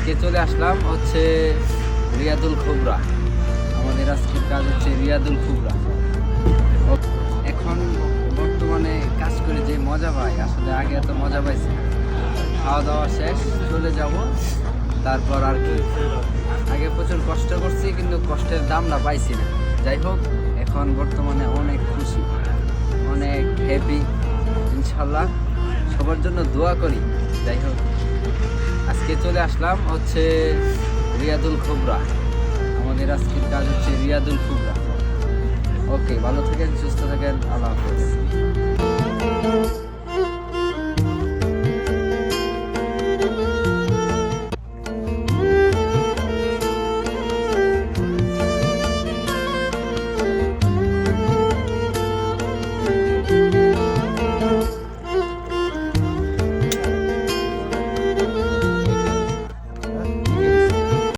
আজকে চলে আসলাম হচ্ছে রিয়াদুল খুবরা। আমাদের আজকের কাজ হচ্ছে রিয়াদুল খুবরা। এখন বর্তমানে কাজ করে যে মজা পাই, আসলে আগে এত মজা পাইছি না। খাওয়া দাওয়া শেষ, চলে যাব। তারপর আর কি, আগে প্রচুর কষ্ট করছি কিন্তু কষ্টের দামটা পাইছি না। যাই হোক, এখন বর্তমানে অনেক খুশি, অনেক হ্যাপি। ইনশাল্লাহ সবার জন্য দোয়া করি। যাই হোক, আজকে চলে আসলাম হচ্ছে রিয়াদুল খুবরা। আমাদের আজকের কাজ হচ্ছে রিয়াদুল খুবরা। ওকে, ভালো থাকেন, সুস্থ থাকেন, আল্লাহ হাফেজ।